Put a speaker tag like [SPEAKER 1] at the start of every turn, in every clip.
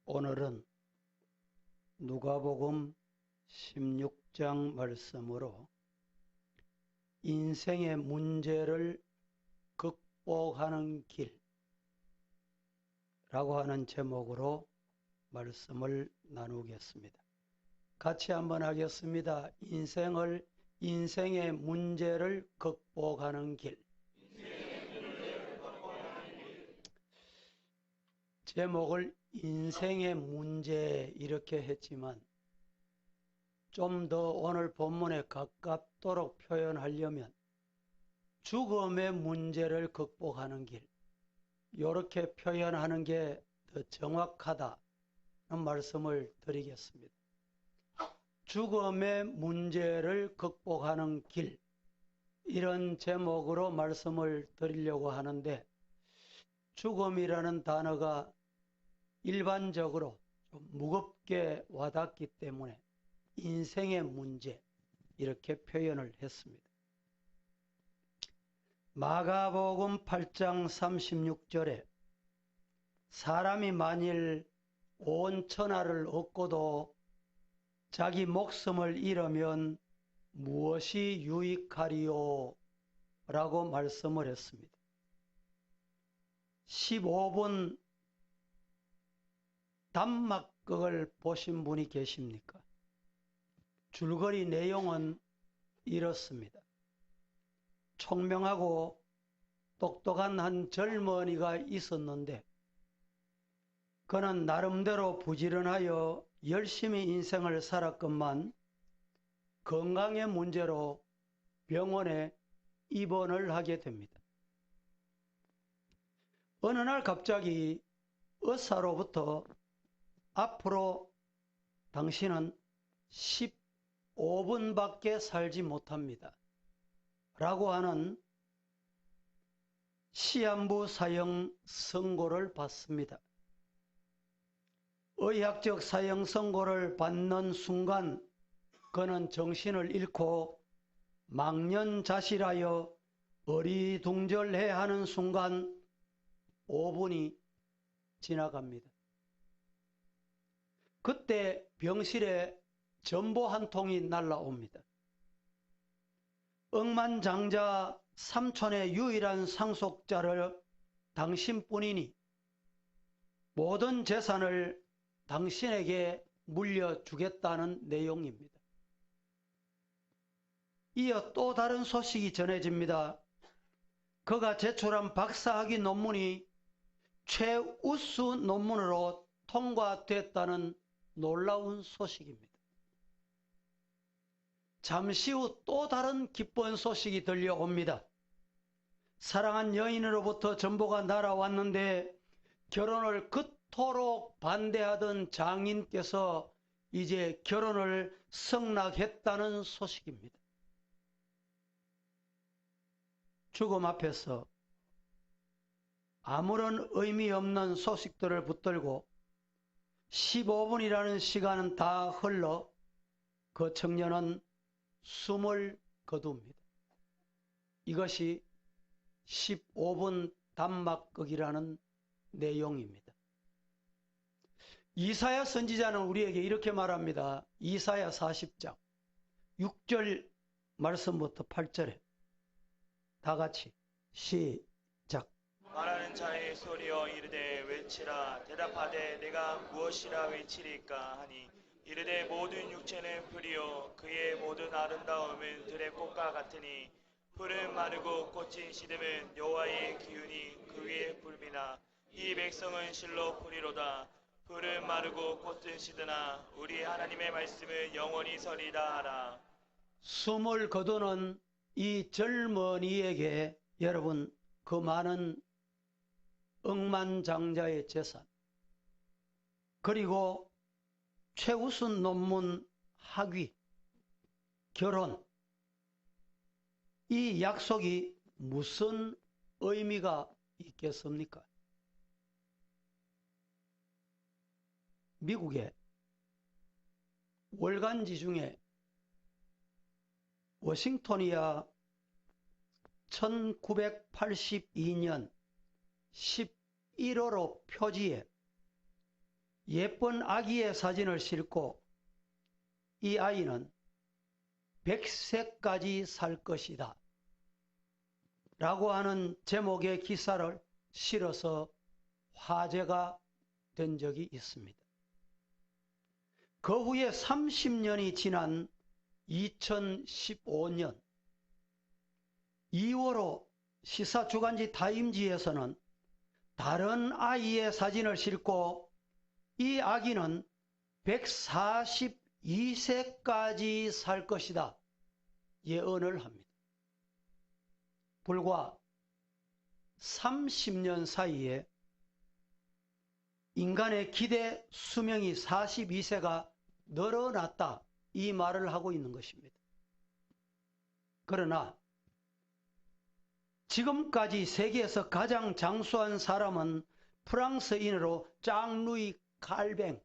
[SPEAKER 1] 오늘은 누가복음 16장 말씀으로 인생의 문제를 극복하는 길라고 하는 제목으로 말씀을 나누겠습니다. 같이 한번 하겠습니다. 인생의 문제를 극복하는 길. 제목을 인생의 문제 이렇게 했지만 좀 더 오늘 본문에 가깝도록 표현하려면 죽음의 문제를 극복하는 길, 이렇게 표현하는 게 더 정확하다는 말씀을 드리겠습니다. 죽음의 문제를 극복하는 길, 이런 제목으로 말씀을 드리려고 하는데, 죽음이라는 단어가 일반적으로 좀 무겁게 와닿기 때문에 인생의 문제, 이렇게 표현을 했습니다. 마가복음 8장 36절에 사람이 만일 온 천하를 얻고도 자기 목숨을 잃으면 무엇이 유익하리요? 라고 말씀을 했습니다. 15분 단막극을 보신 분이 계십니까? 줄거리 내용은 이렇습니다. 총명하고 똑똑한 한 젊은이가 있었는데 그는 나름대로 부지런하여 열심히 인생을 살았건만 건강의 문제로 병원에 입원을 하게 됩니다. 어느 날 갑자기 의사로부터 앞으로 당신은 15분밖에 살지 못합니다 라고 하는 시한부 사형 선고를 받습니다. 의학적 사형 선고를 받는 순간 그는 정신을 잃고 망연자실하여 어리둥절해 하는 순간 5분이 지나갑니다. 그때 병실에 전보 한 통이 날라옵니다. 억만장자 삼촌의 유일한 상속자를 당신뿐이니 모든 재산을 당신에게 물려주겠다는 내용입니다. 이어 또 다른 소식이 전해집니다. 그가 제출한 박사학위 논문이 최우수 논문으로 통과됐다는 놀라운 소식입니다. 잠시 후 또 다른 기쁜 소식이 들려옵니다. 사랑한 여인으로부터 전보가 날아왔는데 결혼을 그토록 반대하던 장인께서 이제 결혼을 승낙했다는 소식입니다. 죽음 앞에서 아무런 의미 없는 소식들을 붙들고 15분이라는 시간은 다 흘러 그 청년은 숨을 거둡니다. 이것이 15분 단막극이라는 내용입니다. 이사야 선지자는 우리에게 이렇게 말합니다. 이사야 40장 6절 말씀부터 8절에 다 같이 시작.
[SPEAKER 2] 말하는 자의 소리여 이르되 외치라. 대답하되 내가 무엇이라 외치리까 하니 이르되 모든 육체는 풀이요 그의 모든 아름다움은 들의 꽃과 같으니 풀은 마르고 꽃이 시듬은 여호와의 기운이 그 위에 불비나 이 백성은 실로 풀이로다. 풀은 마르고 꽃은 시드나 우리 하나님의 말씀은 영원히 서리라 하라.
[SPEAKER 1] 숨을 거두는 이 젊은이에게 여러분, 그 많은 억만장자의 재산, 그리고 최우수 논문 학위, 결혼, 이 약속이 무슨 의미가 있겠습니까? 미국의 월간지 중에 워싱토니아 1982년 11월호 표지에 예쁜 아기의 사진을 싣고 이 아이는 100세까지 살 것이다 라고 하는 제목의 기사를 실어서 화제가 된 적이 있습니다. 그 후에 30년이 지난 2015년 2월호 시사주간지 타임지에서는 다른 아이의 사진을 싣고 이 아기는 142세까지 살 것이다 예언을 합니다. 불과 30년 사이에 인간의 기대 수명이 42세가 늘어났다 이 말을 하고 있는 것입니다. 그러나 지금까지 세계에서 가장 장수한 사람은 프랑스인으로 장 루이 칼뱅이라는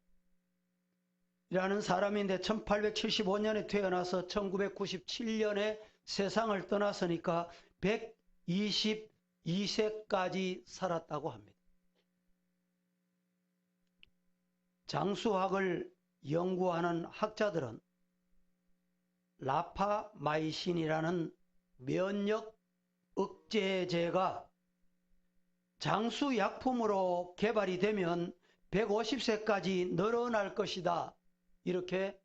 [SPEAKER 1] 사람인데 1875년에 태어나서 1997년에 세상을 떠났으니까 122세까지 살았다고 합니다. 장수학을 연구하는 학자들은 라파마이신이라는 면역 억제제가 장수약품으로 개발이 되면 150세까지 늘어날 것이다 이렇게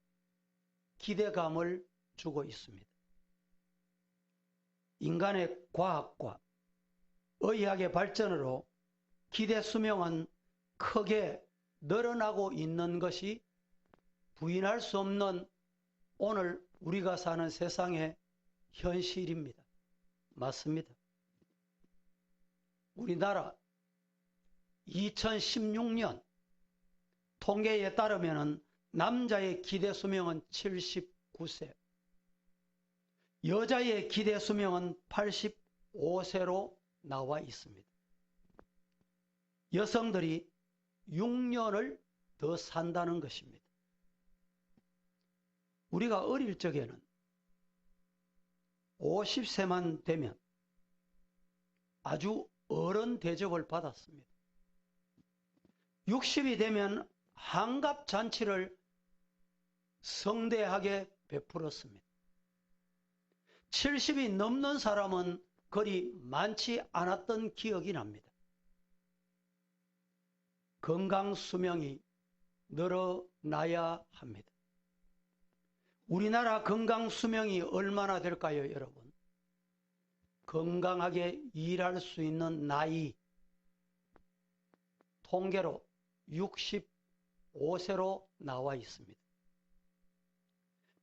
[SPEAKER 1] 기대감을 주고 있습니다. 인간의 과학과 의학의 발전으로 기대 수명은 크게 늘어나고 있는 것이 부인할 수 없는 오늘 우리가 사는 세상의 현실입니다. 맞습니다. 우리나라 2016년 통계에 따르면 남자의 기대 수명은 79세, 여자의 기대 수명은 85세로 나와 있습니다. 여성들이 6년을 더 산다는 것입니다. 우리가 어릴 적에는 50세만 되면 아주 어른 대접을 받았습니다. 60이 되면 환갑잔치를 성대하게 베풀었습니다. 70이 넘는 사람은 그리 많지 않았던 기억이 납니다. 건강수명이 늘어나야 합니다. 우리나라 건강수명이 얼마나 될까요, 여러분? 건강하게 일할 수 있는 나이 통계로 65세로 나와 있습니다.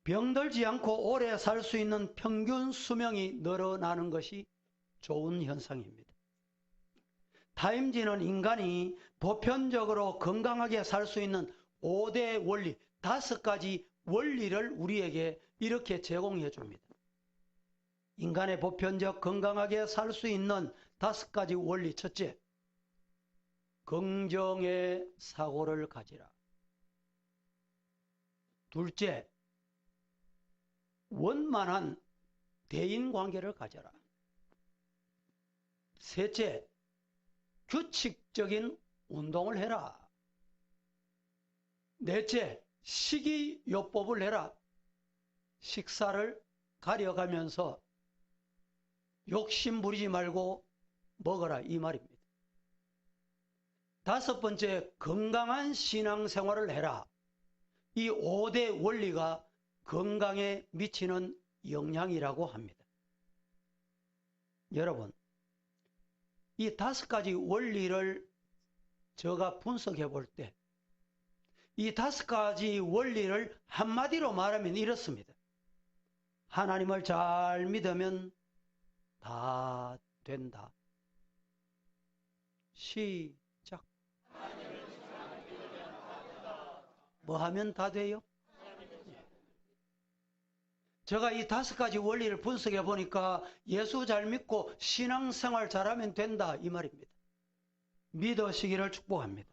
[SPEAKER 1] 병들지 않고 오래 살 수 있는 평균 수명이 늘어나는 것이 좋은 현상입니다. 타임지는 인간이 보편적으로 건강하게 살 수 있는 5대 원리, 5가지 원리를 우리에게 이렇게 제공해 줍니다. 인간의 보편적 건강하게 살 수 있는 5가지 원리. 첫째, 긍정의 사고를 가지라. 둘째, 원만한 대인관계를 가져라. 셋째, 규칙적인 운동을 해라. 넷째, 식이요법을 해라. 식사를 가려가면서 욕심 부리지 말고 먹어라 이 말입니다. 다섯 번째, 건강한 신앙생활을 해라. 이 5대 원리가 건강에 미치는 영향이라고 합니다. 여러분, 이 5가지 원리를 제가 분석해 볼 때 이 5가지 원리를 한마디로 말하면 이렇습니다. 하나님을 잘 믿으면 다 된다. 시작. 뭐 하면 다 돼요? 제가 이 5가지 원리를 분석해 보니까 예수 잘 믿고 신앙생활 잘하면 된다 이 말입니다. 믿으시기를 축복합니다.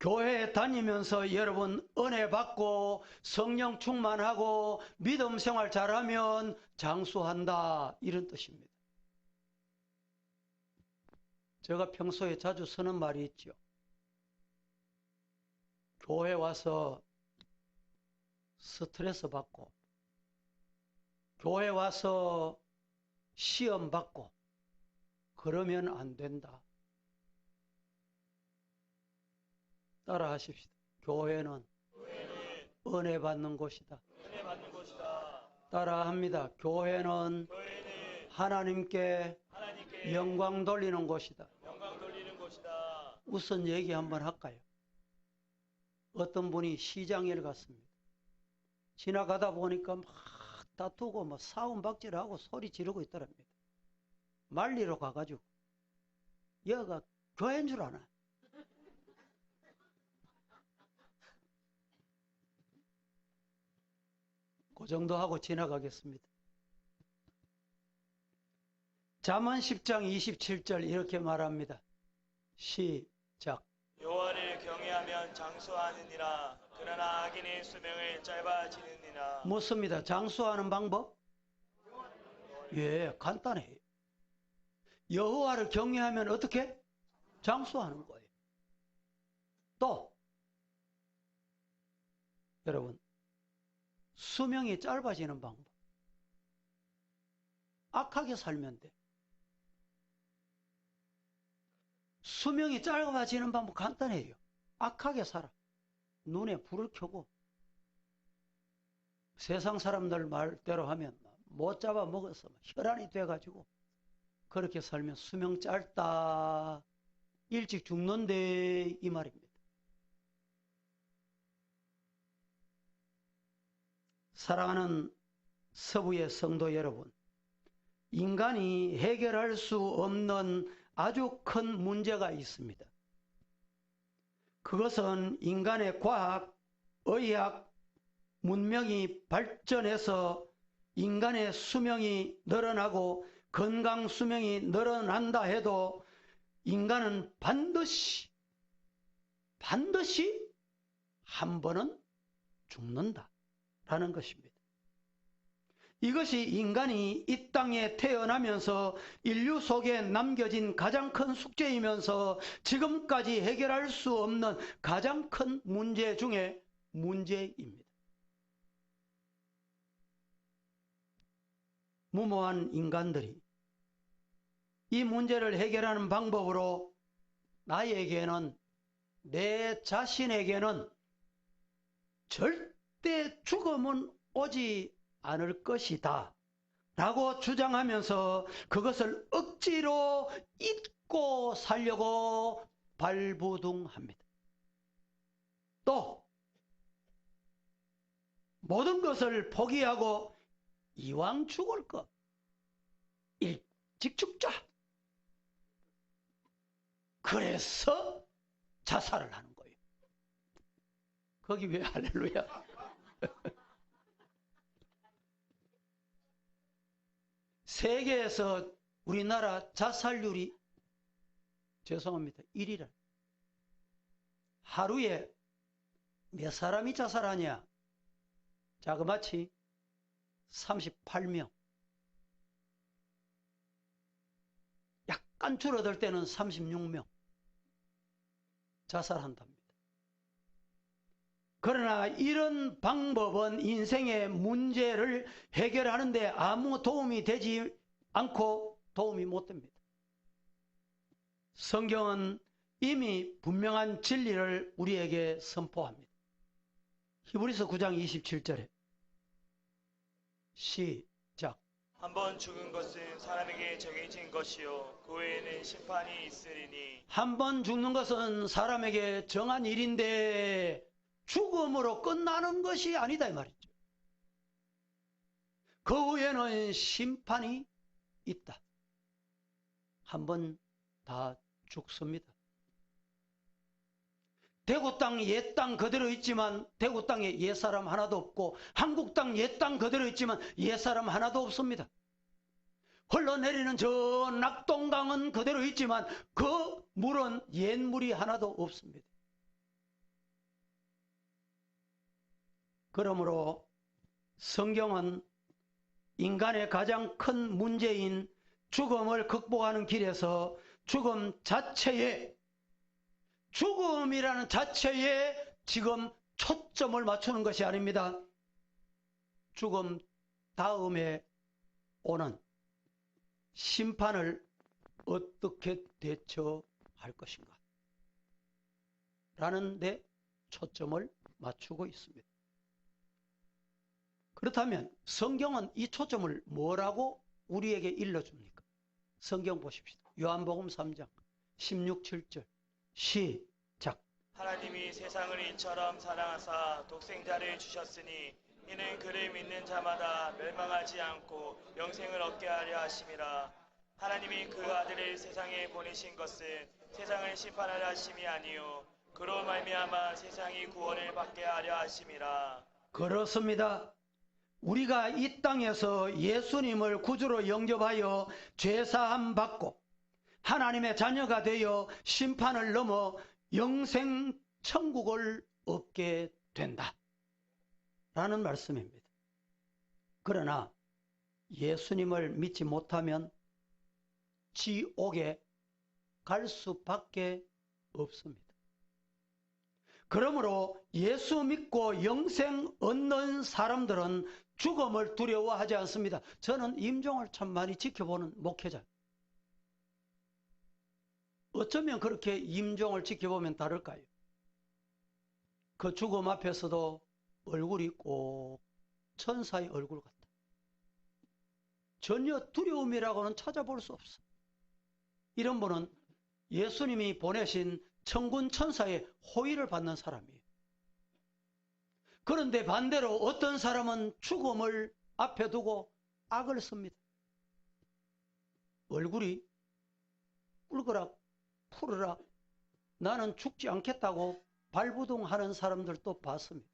[SPEAKER 1] 교회에 다니면서 여러분 은혜 받고 성령 충만하고 믿음 생활 잘하면 장수한다 이런 뜻입니다. 제가 평소에 자주 쓰는 말이 있죠. 교회 와서 스트레스 받고, 교회 와서 시험 받고, 그러면 안 된다. 따라 하십시다. 교회는 은혜 받는 곳이다.
[SPEAKER 2] 은혜 받는 곳이다.
[SPEAKER 1] 따라 합니다. 교회는
[SPEAKER 2] 교회는
[SPEAKER 1] 하나님께 영광 돌리는 곳이다.
[SPEAKER 2] 영광 돌리는 곳이다.
[SPEAKER 1] 우선 얘기 한번 할까요? 어떤 분이 시장에 갔습니다. 지나가다 보니까 막 다투고 뭐 싸움박질하고 소리 지르고 있더랍니다. 말리러 가가지고 여가 교회인 줄 아나? 그 정도 하고 지나가겠습니다. 잠언 10장 27절 이렇게 말합니다. 시작.
[SPEAKER 2] 여호와를 경외하면 장수하느니라. 그러나 악인의 수명을 짧아지느니라.
[SPEAKER 1] 묻습니다. 장수하는 방법? 예, 간단해요. 여호와를 경외하면 어떻게? 장수하는 거예요. 또 여러분, 수명이 짧아지는 방법. 악하게 살면 돼. 수명이 짧아지는 방법 간단해요. 악하게 살아. 눈에 불을 켜고 세상 사람들 말대로 하면 못 잡아 먹어서 혈안이 돼가지고 그렇게 살면 수명 짧다, 일찍 죽는데 이 말입니다. 사랑하는 서부의 성도 여러분, 인간이 해결할 수 없는 아주 큰 문제가 있습니다. 그것은 인간의 과학, 의학, 문명이 발전해서 인간의 수명이 늘어나고 건강 수명이 늘어난다 해도 인간은 반드시 한 번은 죽는다라는 것입니다. 이것이 인간이 이 땅에 태어나면서 인류 속에 남겨진 가장 큰 숙제이면서 지금까지 해결할 수 없는 가장 큰 문제 중에 문제입니다. 무모한 인간들이 이 문제를 해결하는 방법으로 나에게는, 내 자신에게는 절대 죽음은 오지 않을 것이다 라고 주장하면서 그것을 억지로 잊고 살려고 발부둥합니다. 또 모든 것을 포기하고 이왕 죽을 것 일찍 죽자. 그래서 자살을 하는 거예요. 거기 왜 할렐루야? 세계에서 우리나라 자살률이 죄송합니다. 1위라. 하루에 몇 사람이 자살하냐? 자그마치 38명. 약간 줄어들 때는 36명 자살한답니다. 그러나 이런 방법은 인생의 문제를 해결하는데 아무 도움이 되지 않고 도움이 못 됩니다. 성경은 이미 분명한 진리를 우리에게 선포합니다. 히브리서 9장 27절에 시작.
[SPEAKER 2] 한번 죽은 것은 사람에게 정해진 것이요 그 외에는 심판이 있으리니.
[SPEAKER 1] 한 번 죽는 것은 사람에게 정한 일인데 죽음으로 끝나는 것이 아니다 이 말이죠. 그 후에는 심판이 있다. 한 번 다 죽습니다. 대구 땅 옛 땅 그대로 있지만 대구 땅에 옛 사람 하나도 없고 한국 땅 옛 땅 그대로 있지만 옛 사람 하나도 없습니다. 흘러내리는 저 낙동강은 그대로 있지만 그 물은 옛 물이 하나도 없습니다. 그러므로 성경은 인간의 가장 큰 문제인 죽음을 극복하는 길에서 죽음이라는 자체에 지금 초점을 맞추는 것이 아닙니다. 죽음 다음에 오는 심판을 어떻게 대처할 것인가 라는 데 초점을 맞추고 있습니다. 그렇다면 성경은 이 초점을 뭐라고 우리에게 일러줍니까? 성경 보십시오. 요한복음 3장 16, 7절 시작.
[SPEAKER 2] 하나님이 세상을 이처럼 사랑하사 독생자를 주셨으니 이는 그를 믿는 자마다 멸망하지 않고 영생을 얻게 하려 하심이라. 하나님이 그 아들을 세상에 보내신 것은 세상을 심판하려 하심이 아니요 그로 말미암아 세상이 구원을 받게 하려 하심이라.
[SPEAKER 1] 그렇습니다. 우리가 이 땅에서 예수님을 구주로 영접하여 죄사함 받고 하나님의 자녀가 되어 심판을 넘어 영생 천국을 얻게 된다 라는 말씀입니다. 그러나 예수님을 믿지 못하면 지옥에 갈 수밖에 없습니다. 그러므로 예수 믿고 영생 얻는 사람들은 죽음을 두려워하지 않습니다. 저는 임종을 참 많이 지켜보는 목회자. 어쩌면 그렇게 임종을 지켜보면 다를까요? 그 죽음 앞에서도 얼굴이 꼭 천사의 얼굴 같다. 전혀 두려움이라고는 찾아볼 수 없어. 이런 분은 예수님이 보내신 천군 천사의 호의를 받는 사람이에요. 그런데 반대로 어떤 사람은 죽음을 앞에 두고 악을 씁니다. 얼굴이 꿀거락 푸르락 나는 죽지 않겠다고 발부둥하는 사람들도 봤습니다.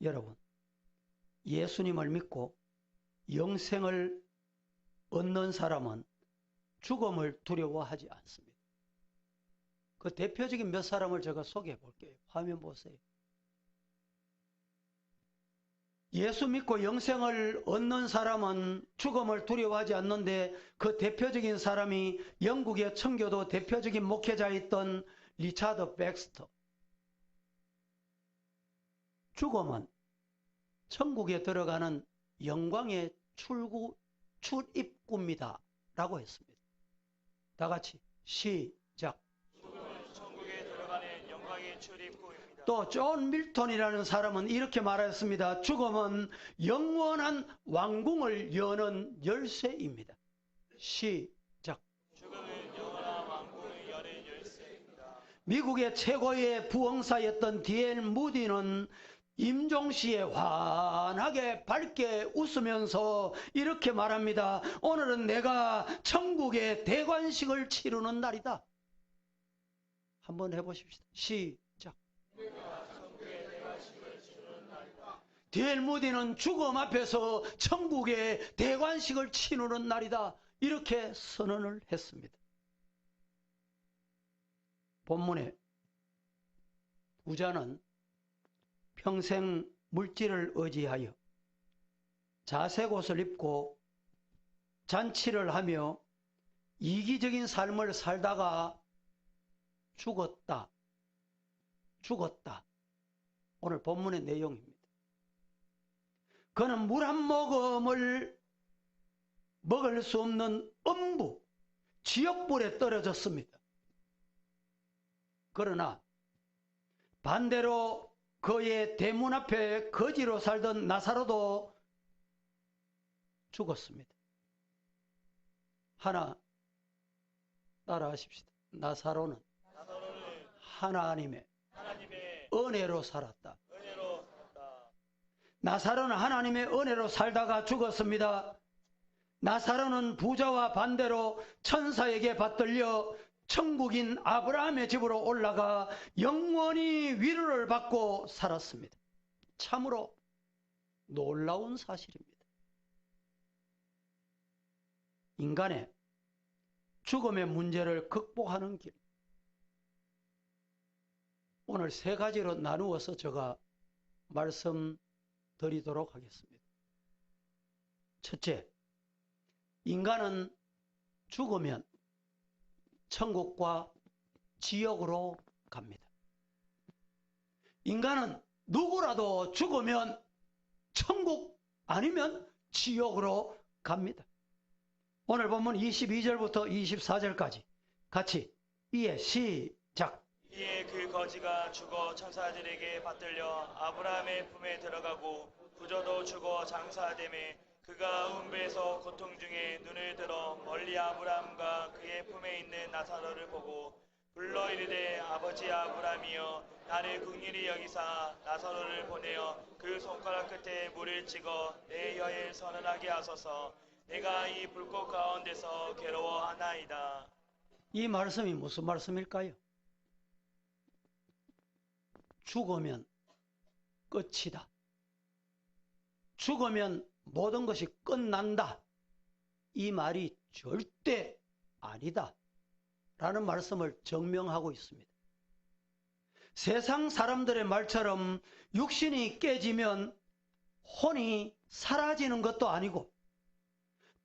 [SPEAKER 1] 여러분, 예수님을 믿고 영생을 얻는 사람은 죽음을 두려워하지 않습니다. 그 대표적인 몇 사람을 제가 소개해 볼게요. 화면 보세요. 예수 믿고 영생을 얻는 사람은 죽음을 두려워하지 않는데 그 대표적인 사람이 영국의 청교도 대표적인 목회자였던 리차드 백스터. 죽음은 천국에 들어가는 영광의 출입구입니다 라고 했습니다. 다 같이 시작.
[SPEAKER 2] 죽음은 천국에 들어가는 영광의 출입구입니다.
[SPEAKER 1] 또 존 밀턴이라는 사람은 이렇게 말했습니다. 죽음은 영원한 왕궁을 여는 열쇠입니다. 시작.
[SPEAKER 2] 죽음은 영원한 왕궁을 여는 열쇠입니다.
[SPEAKER 1] 미국의 최고의 부흥사였던 D.L. 무디는 임종시에 환하게 밝게 웃으면서 이렇게 말합니다. 오늘은 내가 천국의 대관식을 치르는 날이다. 한번 해보십시다. 시작. D.L. 무디는 죽음 앞에서 천국의 대관식을 치르는 날이다. 이렇게 선언을 했습니다. 본문의 부자는 평생 물질을 의지하여 자색 옷을 입고 잔치를 하며 이기적인 삶을 살다가 죽었다. 오늘 본문의 내용입니다. 그는 물 한 모금을 먹을 수 없는 음부, 지옥불에 떨어졌습니다. 그러나 반대로 그의 대문 앞에 거지로 살던 나사로도 죽었습니다. 하나 따라하십시다. 나사로는 하나님의 은혜로 살았다. 나사로는 하나님의 은혜로 살다가 죽었습니다. 나사로는 부자와 반대로 천사에게 받들려 천국인 아브라함의 집으로 올라가 영원히 위로를 받고 살았습니다. 참으로 놀라운 사실입니다. 인간의 죽음의 문제를 극복하는 길, 오늘 세 가지로 나누어서 제가 말씀드리도록 하겠습니다. 첫째, 인간은 죽으면 천국과 지옥으로 갑니다. 인간은 누구라도 죽으면 천국 아니면 지옥으로 갑니다. 오늘 본문 22절부터 24절까지 같이 이에 시작.
[SPEAKER 2] 이에 그 거지가 죽어 천사들에게 받들려 아브라함의 품에 들어가고 부조도 죽어 장사됨에 그가 음부에서 고통 중에 눈을 들어 멀리 아브라함과 그의 품에 있는 나사로를 보고 불러 이르되 아버지 아브라함이여 나를 긍휼히 여기사 나사로를 보내어 그 손가락 끝에 물을 찍어 내 혀에 서늘하게 하소서. 내가 이 불꽃 가운데서 괴로워하나이다.
[SPEAKER 1] 이 말씀이 무슨 말씀일까요? 죽으면 끝이다. 죽으면 모든 것이 끝난다. 이 말이 절대 아니다. 라는 말씀을 증명하고 있습니다. 세상 사람들의 말처럼 육신이 깨지면 혼이 사라지는 것도 아니고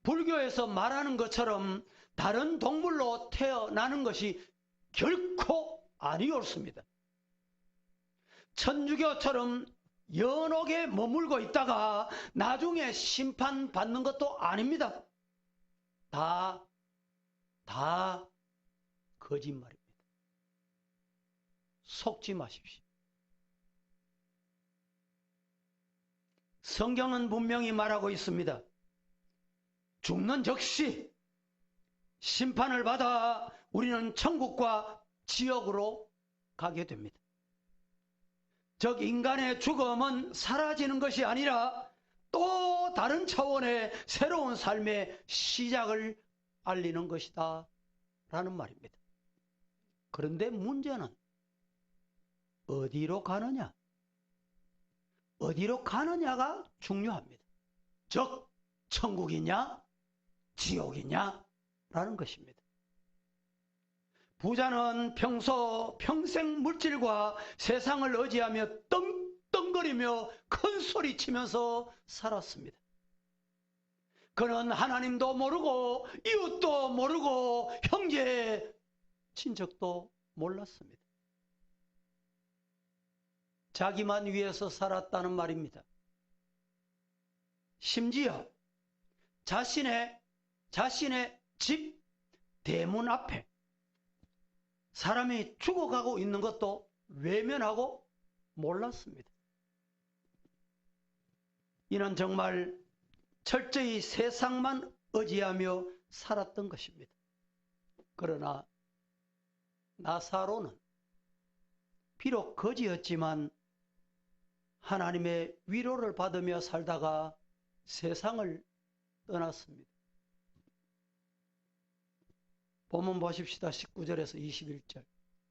[SPEAKER 1] 불교에서 말하는 것처럼 다른 동물로 태어나는 것이 결코 아니었습니다. 천주교처럼 연옥에 머물고 있다가 나중에 심판받는 것도 아닙니다. 다 거짓말입니다. 속지 마십시오. 성경은 분명히 말하고 있습니다. 죽는 즉시 심판을 받아 우리는 천국과 지옥으로 가게 됩니다. 즉 인간의 죽음은 사라지는 것이 아니라 또 다른 차원의 새로운 삶의 시작을 알리는 것이다 라는 말입니다. 그런데 문제는 어디로 가느냐? 어디로 가느냐가 중요합니다. 즉 천국이냐 지옥이냐 라는 것입니다. 부자는 평생 물질과 세상을 의지하며 떵떵거리며 큰 소리치면서 살았습니다. 그는 하나님도 모르고 이웃도 모르고 형제 친척도 몰랐습니다. 자기만 위해서 살았다는 말입니다. 심지어 자신의 집 대문 앞에 사람이 죽어가고 있는 것도 외면하고 몰랐습니다. 이는 정말 철저히 세상만 의지하며 살았던 것입니다. 그러나 나사로는 비록 거지였지만 하나님의 위로를 받으며 살다가 세상을 떠났습니다. 본문 보십시다. 19절에서 21절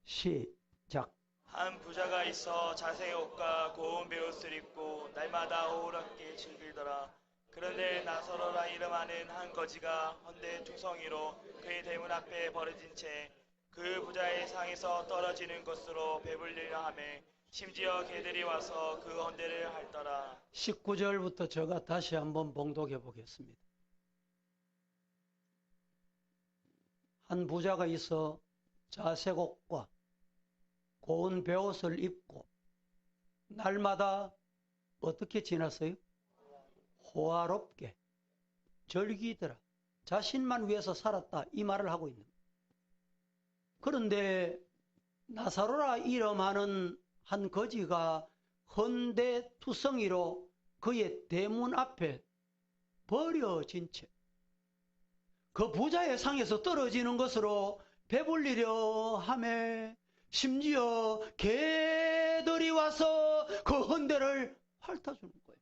[SPEAKER 1] 시작.
[SPEAKER 2] 한 부자가 있어 자색 옷과 고운 베옷을 입고 날마다 호락게 즐기더라. 그런데 나사로라 이름하는 한 거지가 헌데 투성이로 그의 대문 앞에 버려진 채 그 부자의 상에서 떨어지는 것으로 배불리려 하매 심지어 개들이 와서 그 헌데를 핥더라.
[SPEAKER 1] 19절부터 제가 다시 한번 봉독해 보겠습니다. 한 부자가 있어 자색 옷과 고운 베옷을 입고 날마다 어떻게 지났어요? 호화롭게 즐기더라. 자신만 위해서 살았다 이 말을 하고 있는 거예요. 그런데 나사로라 이름하는 한 거지가 헌데투성이로 그의 대문 앞에 버려진 채 그 부자의 상에서 떨어지는 것으로 배불리려 하매 심지어 개들이 와서 그 헌데를 핥아주는 거예요.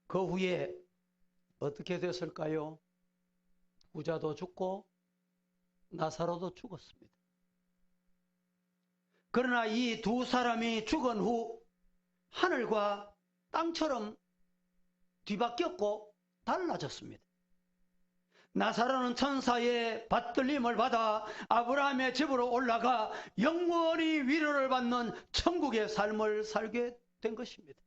[SPEAKER 1] 그 후에 어떻게 됐을까요? 부자도 죽고 나사로도 죽었습니다. 그러나 이 두 사람이 죽은 후 하늘과 땅처럼 뒤바뀌었고 달라졌습니다. 나사로는 천사의 받들림을 받아 아브라함의 집으로 올라가 영원히 위로를 받는 천국의 삶을 살게 된 것입니다.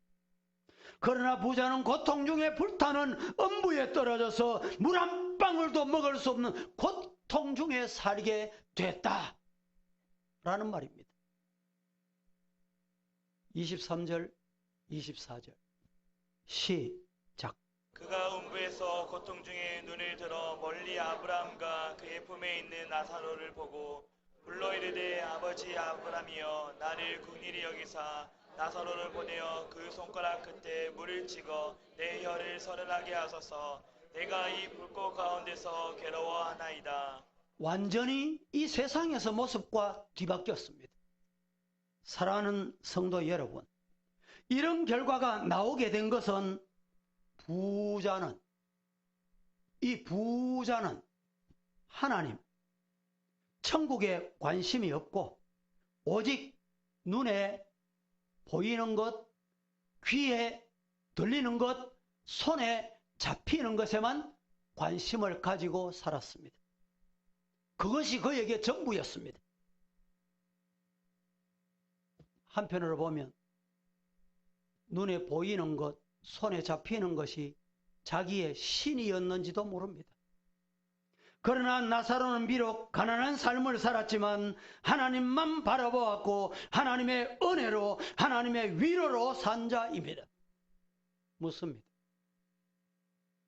[SPEAKER 1] 그러나 부자는 고통 중에 불타는 음부에 떨어져서 물 한 방울도 먹을 수 없는 고통 중에 살게 됐다 라는 말입니다. 23절 24절 시작.
[SPEAKER 2] 그가 음부에서 고통 중에 눈을 들어 멀리 아브라함과 그의 품에 있는 나사로를 보고 불러 이르되 아버지 아브라함이여 나를 긍휼히 여기사 나사로를 보내어 그 손가락 끝에 물을 찍어 내 혀를 서늘하게 하소서. 내가 이 불꽃 가운데서 괴로워하나이다.
[SPEAKER 1] 완전히 이 세상에서 모습과 뒤바뀌었습니다. 사랑하는 성도 여러분, 이런 결과가 나오게 된 것은 이 부자는 하나님, 천국에 관심이 없고 오직 눈에 보이는 것, 귀에 들리는 것, 손에 잡히는 것에만 관심을 가지고 살았습니다. 그것이 그에게 전부였습니다. 한편으로 보면 눈에 보이는 것, 손에 잡히는 것이 자기의 신이었는지도 모릅니다. 그러나 나사로는 비록 가난한 삶을 살았지만 하나님만 바라보았고 하나님의 은혜로, 하나님의 위로로 산 자입니다. 묻습니다.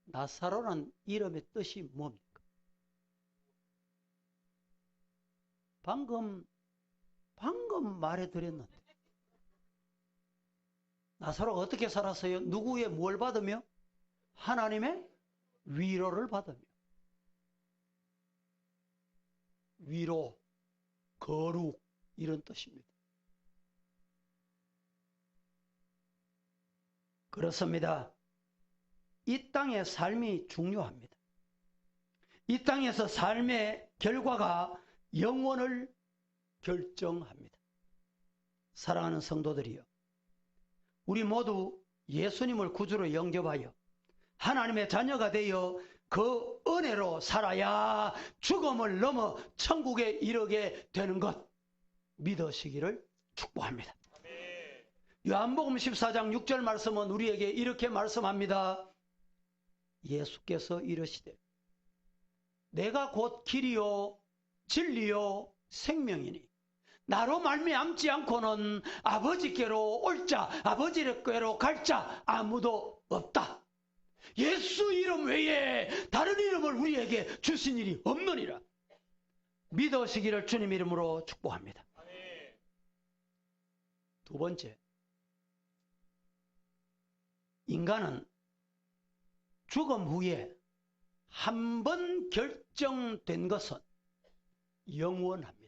[SPEAKER 1] 나사로는 이름의 뜻이 뭡니까? 방금 말해드렸는데 나사로가 어떻게 살았어요? 누구의 뭘 받으며? 하나님의 위로를 받으며. 위로, 거룩 이런 뜻입니다. 그렇습니다. 이 땅의 삶이 중요합니다. 이 땅에서 삶의 결과가 영혼을 결정합니다. 사랑하는 성도들이여, 우리 모두 예수님을 구주로 영접하여 하나님의 자녀가 되어 그 은혜로 살아야 죽음을 넘어 천국에 이르게 되는 것 믿으시기를 축복합니다.
[SPEAKER 2] 아멘.
[SPEAKER 1] 요한복음 14장 6절 말씀은 우리에게 이렇게 말씀합니다. 예수께서 이르시되 내가 곧 길이요 진리요 생명이니 나로 말미암지 않고는 아버지께로 올 자, 아버지께로 갈 자 아무도 없다. 예수 이름 외에 다른 이름을 우리에게 주신 일이 없느니라. 믿으시기를 주님 이름으로 축복합니다.
[SPEAKER 2] 아멘.
[SPEAKER 1] 두 번째, 인간은 죽음 후에 한 번 결정된 것은 영원합니다.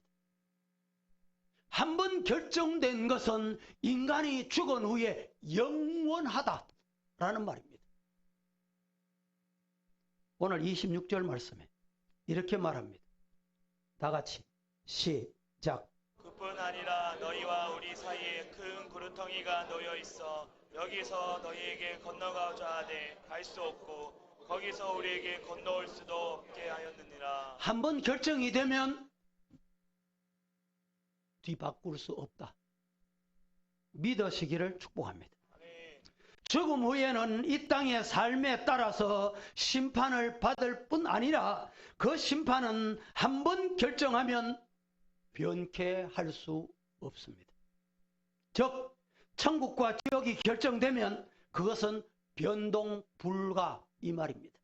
[SPEAKER 1] 한 번 결정된 것은 인간이 죽은 후에 영원하다라는 말입니다. 오늘 26절 말씀에 이렇게 말합니다. 다 같이 시작.
[SPEAKER 2] 그뿐 아니라 너희와 우리 사이에 큰 구루텅이가 놓여 있어 여기서 너희에게 건너가고자 하되 갈 수 없고 거기서 우리에게 건너올 수도 없게 하였느니라.
[SPEAKER 1] 한 번 결정이 되면 뒤바꿀 수 없다. 믿으시기를 축복합니다.
[SPEAKER 2] 아멘.
[SPEAKER 1] 죽음 후에는 이 땅의 삶에 따라서 심판을 받을 뿐 아니라 그 심판은 한 번 결정하면 변케할 수 없습니다. 즉 천국과 지옥이 결정되면 그것은 변동 불가 이 말입니다.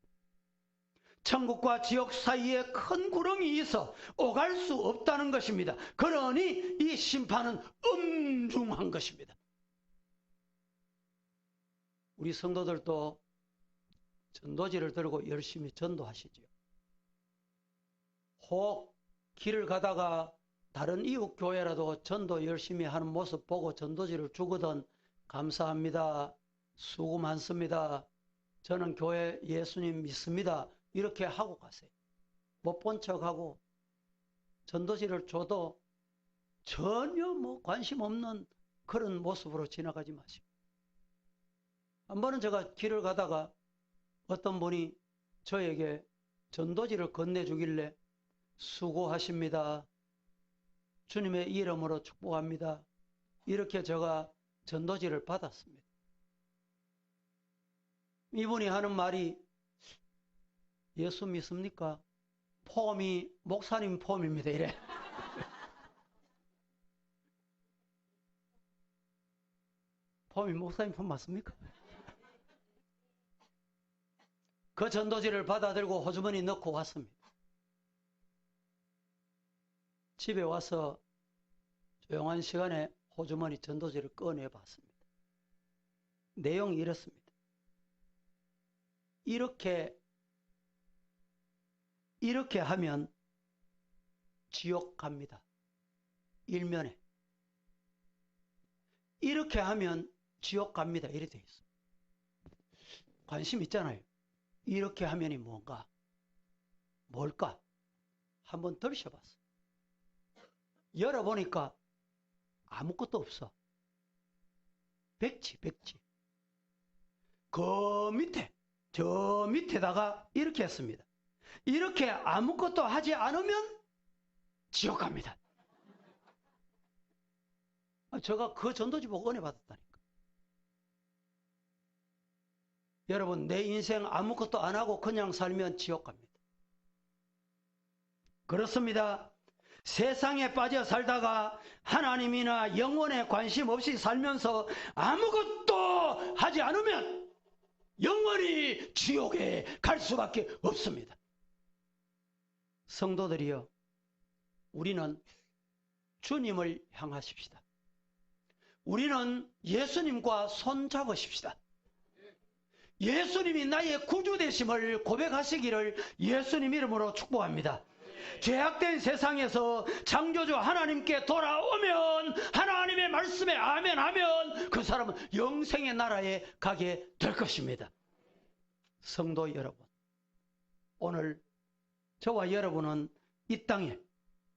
[SPEAKER 1] 천국과 지옥 사이에 큰 구렁이 있어 오갈 수 없다는 것입니다. 그러니 이 심판은 엄중한 것입니다. 우리 성도들도 전도지를 들고 열심히 전도하시죠. 혹 길을 가다가 다른 이웃 교회라도 전도 열심히 하는 모습 보고 전도지를 주거든 감사합니다. 수고 많습니다. 저는 교회 예수님 믿습니다. 이렇게 하고 가세요. 못 본 척하고 전도지를 줘도 전혀 관심 없는 그런 모습으로 지나가지 마시고. 한 번은 제가 길을 가다가 어떤 분이 저에게 전도지를 건네주길래 수고하십니다. 주님의 이름으로 축복합니다. 이렇게 제가 전도지를 받았습니다. 이분이 하는 말이 예수 믿습니까? 폼이 목사님 폼입니다. 이래. 폼이 목사님 폼 맞습니까? 그 전도지를 받아들고 호주머니 넣고 왔습니다. 집에 와서 조용한 시간에 호주머니 전도지를 꺼내 봤습니다. 내용이 이렇습니다. 이렇게 하면 지옥 갑니다. 일면에. 이렇게 하면 지옥 갑니다. 이래 돼 있어. 관심 있잖아요. 이렇게 하면이 뭔가? 뭘까? 한번 들으셔봤어. 열어보니까 아무것도 없어. 백지. 저 밑에다가 이렇게 했습니다. 이렇게 아무것도 하지 않으면 지옥 갑니다. 제가 그 전도지 보고 은혜 받았다니까. 여러분, 내 인생 아무것도 안 하고 그냥 살면 지옥 갑니다. 그렇습니다. 세상에 빠져 살다가 하나님이나 영혼에 관심 없이 살면서 아무것도 하지 않으면 영원히 지옥에 갈 수밖에 없습니다. 성도들이여, 우리는 주님을 향하십시다. 우리는 예수님과 손잡으십시다. 예수님이 나의 구주 되심을 고백하시기를 예수님 이름으로 축복합니다. 죄악된 세상에서 창조주 하나님께 돌아오면, 하나님의 말씀에 아멘하면 그 사람은 영생의 나라에 가게 될 것입니다. 성도 여러분, 오늘 저와 여러분은 이 땅에,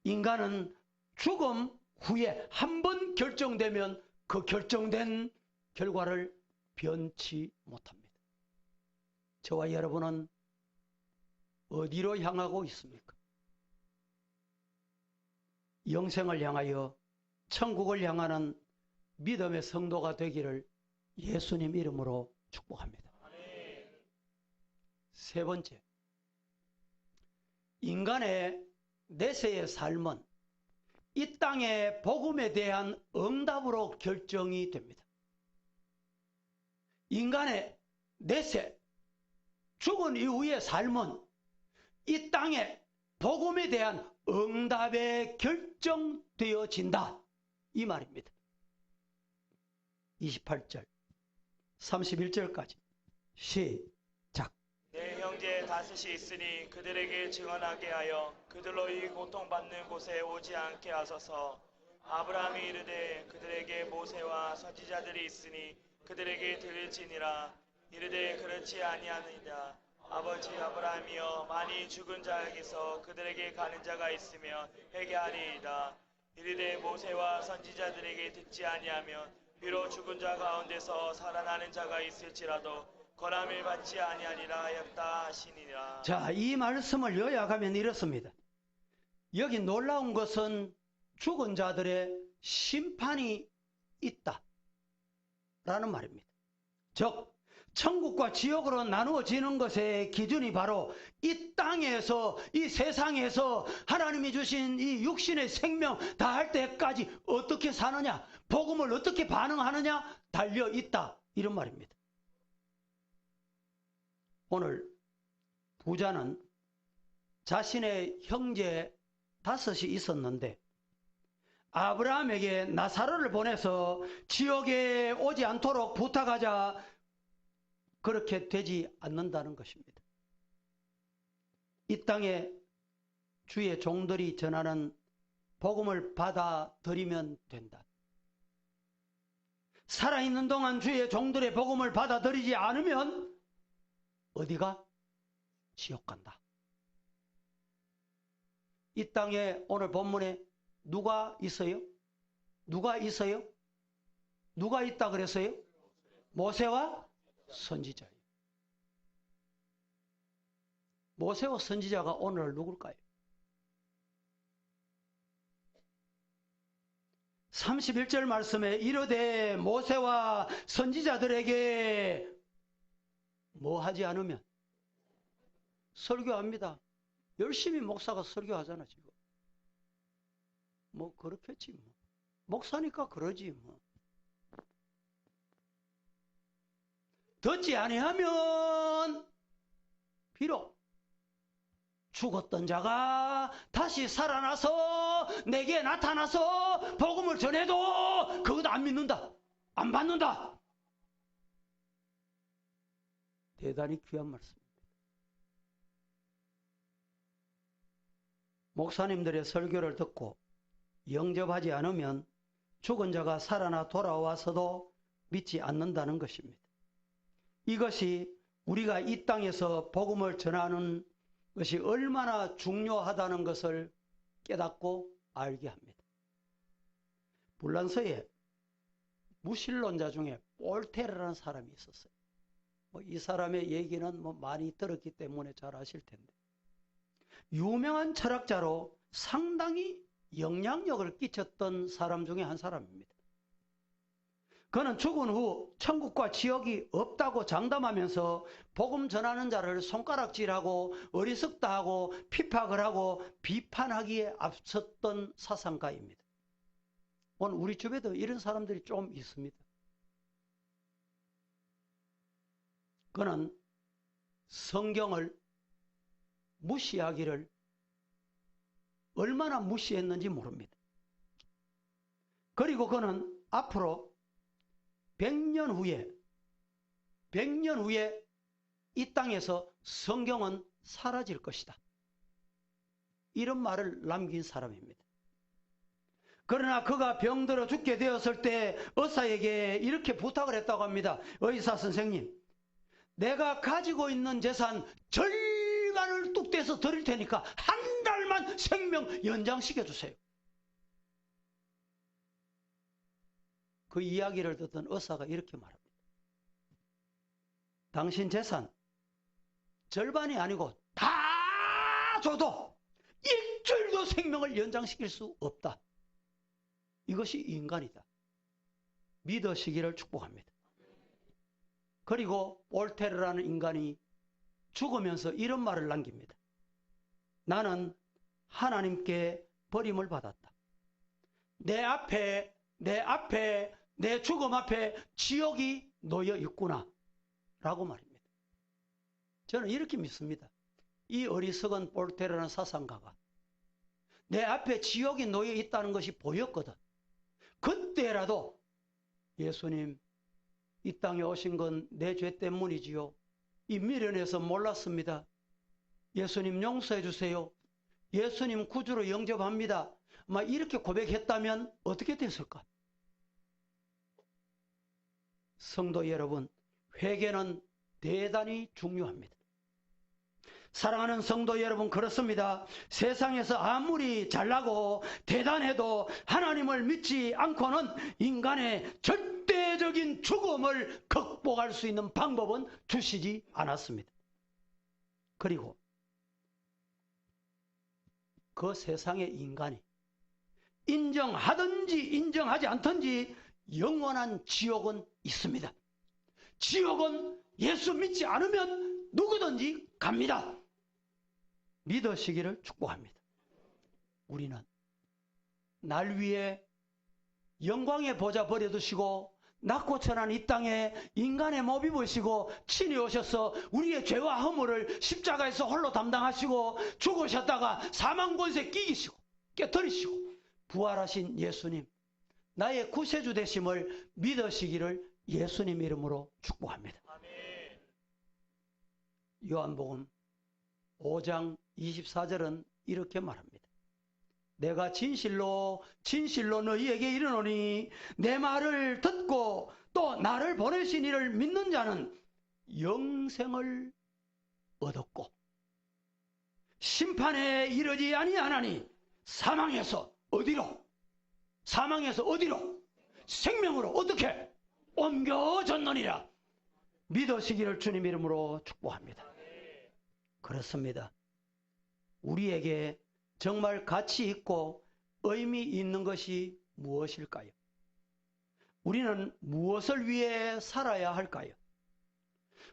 [SPEAKER 1] 인간은 죽음 후에 한 번 결정되면 그 결정된 결과를 변치 못합니다. 저와 여러분은 어디로 향하고 있습니까? 영생을 향하여 천국을 향하는 믿음의 성도가 되기를 예수님 이름으로 축복합니다. 세 번째, 인간의 내세의 삶은 이 땅의 복음에 대한 응답으로 결정이 됩니다. 인간의 내세, 죽은 이후의 삶은 이 땅의 복음에 대한 응답에 결정되어진다, 이 말입니다. 28절, 31절까지 시작.
[SPEAKER 2] 내 형제 다섯이 있으니 그들에게 증언하게 하여 그들로 이 고통받는 곳에 오지 않게 하소서. 아브라함이 이르되 그들에게 모세와 선지자들이 있으니 그들에게 들을지니라. 이르되 그렇지 아니하느니라. 아버지 아브라함이여, 만일 죽은 자에게서 그들에게 가는 자가 있으면 회개하리이다. 이르되 모세와 선지자들에게 듣지 아니하면 비록 죽은 자 가운데서 살아나는 자가 있을지라도 권함을 받지 아니하리라 하였다 하시니라.
[SPEAKER 1] 자, 이 말씀을 요약하면 이렇습니다. 여기 놀라운 것은 죽은 자들의 심판이 있다 라는 말입니다. 즉 천국과 지옥으로 나누어지는 것의 기준이 바로 이 땅에서, 이 세상에서 하나님이 주신 이 육신의 생명 다할 때까지 어떻게 사느냐, 복음을 어떻게 반응하느냐 달려있다, 이런 말입니다. 오늘 부자는 자신의 형제 다섯이 있었는데 아브라함에게 나사로를 보내서 지옥에 오지 않도록 부탁하자 그렇게 되지 않는다는 것입니다. 이 땅에 주의 종들이 전하는 복음을 받아들이면 된다. 살아있는 동안 주의 종들의 복음을 받아들이지 않으면 어디가? 지옥 간다. 이 땅에 오늘 본문에 누가 있어요? 누가 있어요? 누가 있다 그랬어요? 모세와 선지자예요. 모세와 선지자가 오늘 누굴까요? 31절 말씀에 이르되 모세와 선지자들에게 뭐 하지 않으면? 설교합니다. 열심히 목사가 설교하잖아, 지금. 뭐, 그렇겠지, 뭐. 목사니까 그러지, 뭐. 듣지 아니하면, 비록, 죽었던 자가 다시 살아나서 내게 나타나서 복음을 전해도 그것도 안 믿는다. 안 받는다. 대단히 귀한 말씀입니다. 목사님들의 설교를 듣고 영접하지 않으면 죽은 자가 살아나 돌아와서도 믿지 않는다는 것입니다. 이것이 우리가 이 땅에서 복음을 전하는 것이 얼마나 중요하다는 것을 깨닫고 알게 합니다. 불란서에 무신론자 중에 볼테르라는 사람이 있었어요. 이 사람의 얘기는 많이 들었기 때문에 잘 아실 텐데, 유명한 철학자로 상당히 영향력을 끼쳤던 사람 중에 한 사람입니다. 그는 죽은 후 천국과 지옥이 없다고 장담하면서 복음 전하는 자를 손가락질하고 어리석다 하고 핍박을 하고 비판하기에 앞섰던 사상가입니다. 오늘 우리 주변에도 이런 사람들이 좀 있습니다. 그는 성경을 무시하기를 얼마나 무시했는지 모릅니다. 그리고 그는 앞으로 100년 후에 이 땅에서 성경은 사라질 것이다. 이런 말을 남긴 사람입니다. 그러나 그가 병들어 죽게 되었을 때 의사에게 이렇게 부탁을 했다고 합니다. 의사 선생님, 내가 가지고 있는 재산 절반을 뚝 떼서 드릴 테니까 한 달만 생명 연장시켜 주세요. 그 이야기를 듣던 의사가 이렇게 말합니다. 당신 재산 절반이 아니고 다 줘도 일주일도 생명을 연장시킬 수 없다. 이것이 인간이다. 믿으시기를 축복합니다. 그리고 볼테르라는 인간이 죽으면서 이런 말을 남깁니다. 나는 하나님께 버림을 받았다. 내 앞에 내 죽음 앞에 지옥이 놓여 있구나 라고 말입니다. 저는 이렇게 믿습니다. 이 어리석은 볼테르라는 사상가가 내 앞에 지옥이 놓여 있다는 것이 보였거든. 그때라도 예수님, 이 땅에 오신 건 내 죄 때문이지요. 이 미련에서 몰랐습니다. 예수님 용서해 주세요. 예수님 구주로 영접합니다. 막 이렇게 고백했다면 어떻게 됐을까? 성도 여러분, 회개는 대단히 중요합니다. 사랑하는 성도 여러분, 그렇습니다. 세상에서 아무리 잘나고 대단해도 하나님을 믿지 않고는 인간의 절대적인 죽음을 극복할 수 있는 방법은 주시지 않았습니다. 그리고 그 세상의 인간이 인정하든지 인정하지 않든지 영원한 지옥은 있습니다. 지옥은 예수 믿지 않으면 누구든지 갑니다. 믿으시기를 축복합니다. 우리는 날 위해 영광의 보좌 버려두시고 낮고 천한 이 땅에 인간의 몸 입으시고 친히 오셔서 우리의 죄와 허물을 십자가에서 홀로 담당하시고 죽으셨다가 사망 권세 끼기시고 깨뜨리시고 부활하신 예수님, 나의 구세주 되심을 믿으시기를 예수님 이름으로 축복합니다.
[SPEAKER 2] 아멘.
[SPEAKER 1] 요한복음 5장 24절은 이렇게 말합니다. 내가 진실로 너희에게 이르노니 내 말을 듣고 또 나를 보내신 이를 믿는 자는 영생을 얻었고 심판에 이르지 아니하나니 사망에서 어디로? 생명으로 어떻게? 옮겨졌느니라. 믿으시기를 주님 이름으로 축복합니다. 그렇습니다. 우리에게 정말 가치 있고 의미 있는 것이 무엇일까요? 우리는 무엇을 위해 살아야 할까요?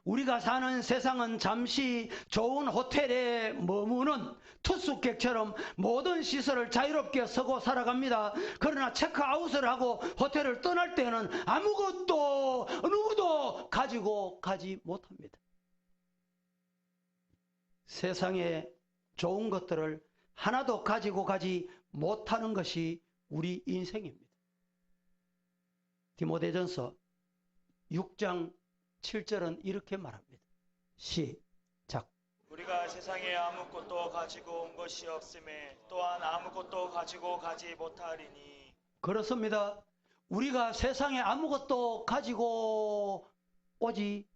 [SPEAKER 1] 우리가 사는 세상은 잠시 좋은 호텔에 머무는 투숙객처럼 모든 시설을 자유롭게 쓰고 살아갑니다. 그러나 체크아웃을 하고 호텔을 떠날 때는 아무것도 누구도 가지고 가지 못합니다. 세상에 좋은 것들을 하나도 가지고 가지 못하는 것이 우리 인생입니다. 디모데전서 6장 7절은 이렇게 말합니다. 시작.
[SPEAKER 2] 우리가 세상에 아무것도 가지고 온 것이 없음에 또한 아무것도 가지고 가지 못하리니.
[SPEAKER 1] 그렇습니다. 우리가 세상에 아무것도 가지고 오지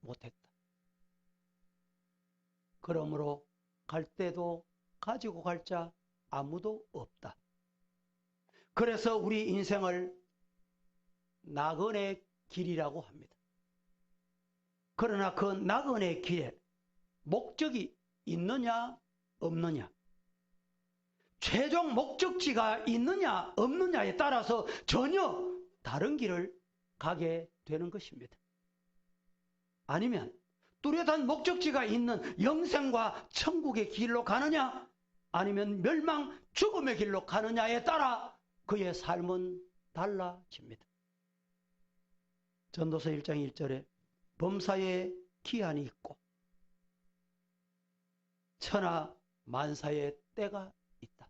[SPEAKER 1] 못했다. 그러므로 갈 때도 가지고 갈 자 아무도 없다. 그래서 우리 인생을 나그네 길이라고 합니다. 그러나 그 나그네 길에 목적이 있느냐 없느냐, 최종 목적지가 있느냐 없느냐에 따라서 전혀 다른 길을 가게 되는 것입니다. 아니면 뚜렷한 목적지가 있는 영생과 천국의 길로 가느냐, 아니면 멸망 죽음의 길로 가느냐에 따라 그의 삶은 달라집니다. 전도서 1장 1절에 범사에 기한이 있고 천하 만사의 때가 있다.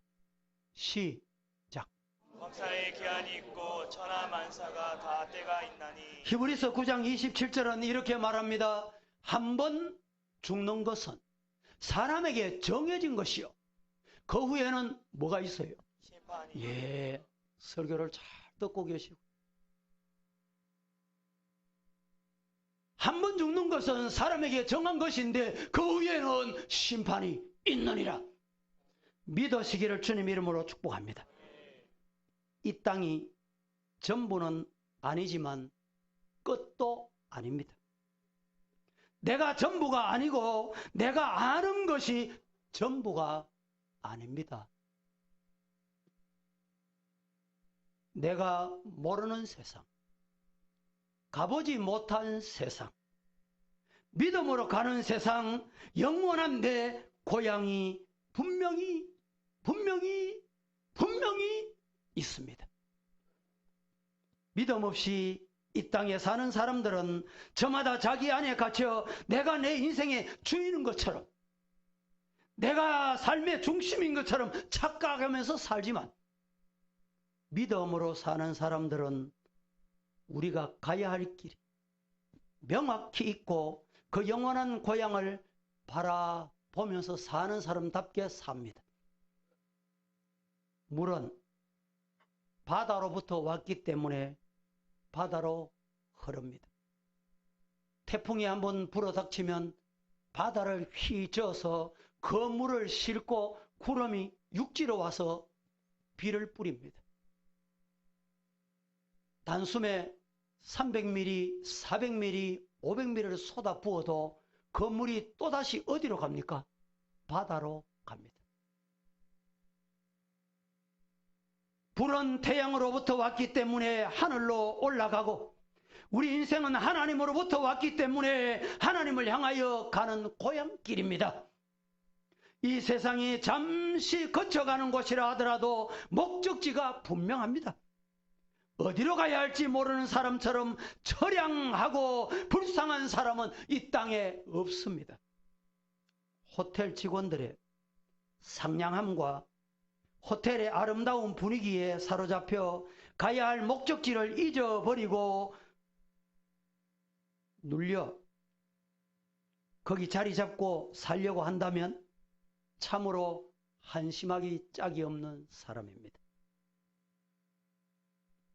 [SPEAKER 1] 시작.
[SPEAKER 2] 범사에 기한이 있고 천하 만사가 다 때가 있나니.
[SPEAKER 1] 히브리서 9장 27절은 이렇게 말합니다. 한 번 죽는 것은 사람에게 정해진 것이요, 그 후에는 뭐가 있어요?
[SPEAKER 2] 심판이.
[SPEAKER 1] 예, 설교를 잘 듣고 계시고, 한 번 죽는 것은 사람에게 정한 것인데 그 후에는 심판이 있느니라. 믿으시기를 주님 이름으로 축복합니다. 이 땅이 전부는 아니지만 끝도 아닙니다. 내가 전부가 아니고 내가 아는 것이 전부가 아닙니다. 내가 모르는 세상, 가보지 못한 세상, 믿음으로 가는 세상, 영원한 내 고향이 분명히 있습니다. 믿음 없이 이 땅에 사는 사람들은 저마다 자기 안에 갇혀 내가 내 인생의 주인인 것처럼, 내가 삶의 중심인 것처럼 착각하면서 살지만, 믿음으로 사는 사람들은 우리가 가야 할 길이 명확히 있고 그 영원한 고향을 바라보면서 사는 사람답게 삽니다. 물은 바다로부터 왔기 때문에 바다로 흐릅니다. 태풍이 한번 불어닥치면 바다를 휘저어서 그 물을 싣고 구름이 육지로 와서 비를 뿌립니다. 단숨에 300mm, 400mm, 500mm를 쏟아 부어도 그 물이 또다시 어디로 갑니까? 바다로 갑니다. 불은 태양으로부터 왔기 때문에 하늘로 올라가고, 우리 인생은 하나님으로부터 왔기 때문에 하나님을 향하여 가는 고향길입니다. 이 세상이 잠시 거쳐가는 곳이라 하더라도 목적지가 분명합니다. 어디로 가야 할지 모르는 사람처럼 처량하고 불쌍한 사람은 이 땅에 없습니다. 호텔 직원들의 상냥함과 호텔의 아름다운 분위기에 사로잡혀 가야 할 목적지를 잊어버리고 눌려 거기 자리 잡고 살려고 한다면 참으로 한심하기 짝이 없는 사람입니다.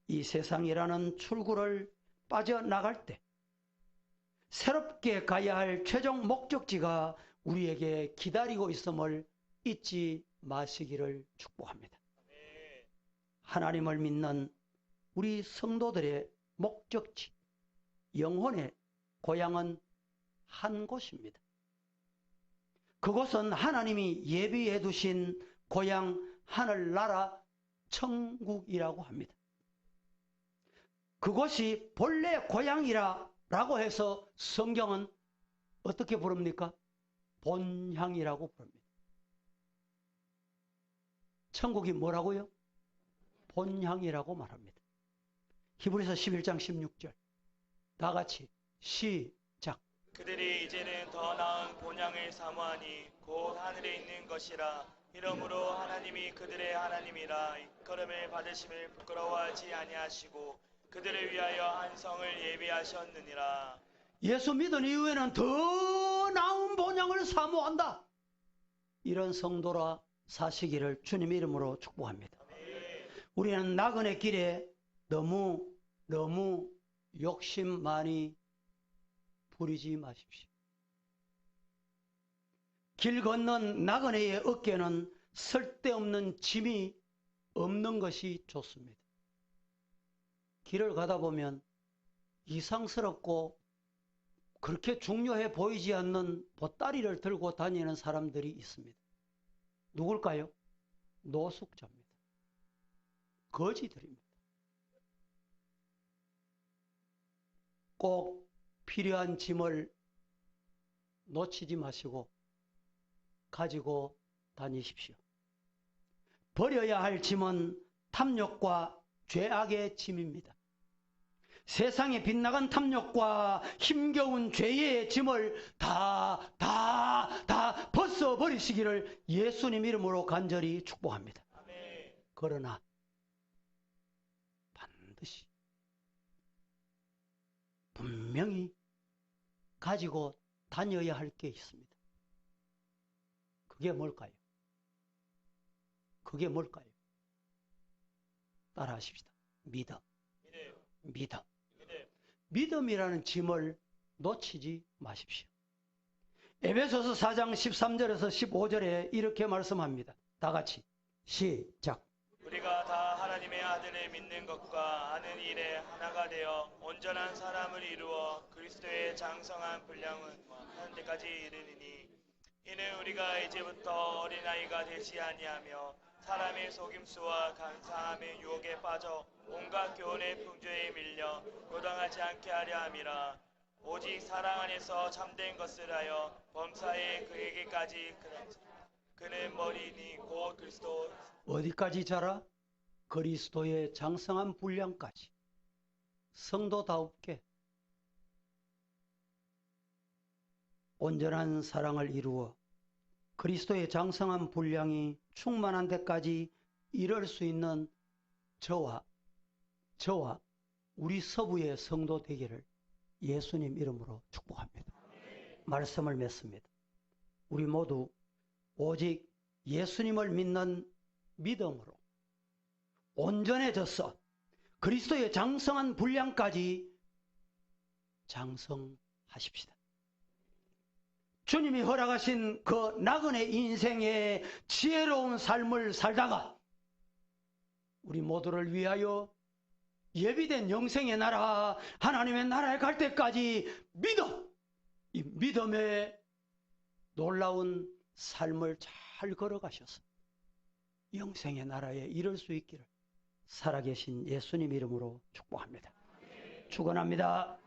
[SPEAKER 1] 이 세상이라는 출구를 빠져나갈 때 새롭게 가야 할 최종 목적지가 우리에게 기다리고 있음을 잊지 마시기를 축복합니다. 하나님을 믿는 우리 성도들의 목적지, 영혼의 고향은 한 곳입니다. 그곳은 하나님이 예비해 두신 고향, 하늘나라, 천국이라고 합니다. 그곳이 본래 고향이라고 라고 해서 성경은 어떻게 부릅니까? 본향이라고 부릅니다. 천국이 뭐라고요? 본향이라고 말합니다. 히브리서 11장 16절. 다 같이 시작.
[SPEAKER 2] 그들이 이제는 더 나은 본향을 사모하니 곧 하늘에 있는 것이라. 이러므로 하나님이 그들의 하나님이라 일컬음을 받으심을 부끄러워하지 아니하시고 그들을 위하여 한 성을 예비하셨느니라.
[SPEAKER 1] 예수 믿은 이후에는 더 나은 본향을 사모한다. 이런 성도라 사시기를 주님 이름으로 축복합니다. 우리는 나그네 길에 너무 욕심 많이 부리지 마십시오. 길 건넌 나그네의 어깨는 쓸데없는 짐이 없는 것이 좋습니다. 길을 가다 보면 이상스럽고 그렇게 중요해 보이지 않는 보따리를 들고 다니는 사람들이 있습니다. 누굴까요? 노숙자입니다. 거지들입니다. 꼭 필요한 짐을 놓치지 마시고 가지고 다니십시오. 버려야 할 짐은 탐욕과 죄악의 짐입니다. 세상에 빗나간 탐욕과 힘겨운 죄의 짐을 다 벗어버리시기를 예수님 이름으로 간절히 축복합니다. 그러나 반드시 분명히 가지고 다녀야 할 게 있습니다. 그게 뭘까요? 그게 뭘까요? 따라하십시다. 믿음. 믿음이라는 짐을 놓치지 마십시오. 에베소서 4장 13절에서 15절에 이렇게 말씀합니다. 다 같이 시작.
[SPEAKER 2] 우리가 다 하나님의 아들을 믿는 것과 아는 일에 하나가 되어 온전한 사람을 이루어 그리스도의 장성한 분량은 하는 데까지 이르느니 이는 우리가 이제부터 어린아이가 되지 아니하며 사람의 속임수와 간사함의 유혹에 빠져 온갖 교훈의 풍조에 밀려 요당하지 않게 하려 함이라. 오직 사랑 안에서 참된 것을 하여 범사에 그에게까지 그는 머리니 곧 그리스도.
[SPEAKER 1] 어디까지 자라? 그리스도의 장성한 분량까지. 성도다웁게 온전한 사랑을 이루어 그리스도의 장성한 분량이 충만한 데까지 이를 수 있는 저와 우리 서부의 성도 되기를 예수님 이름으로 축복합니다. 말씀을 맺습니다. 우리 모두 오직 예수님을 믿는 믿음으로 온전해져서 그리스도의 장성한 분량까지 장성하십시다. 주님이 허락하신 그 나그네 인생의 지혜로운 삶을 살다가 우리 모두를 위하여 예비된 영생의 나라, 하나님의 나라에 갈 때까지 이 믿음의 놀라운 삶을 잘 걸어가셔서 영생의 나라에 이를 수 있기를 살아계신 예수님 이름으로 축복합니다. 축원합니다.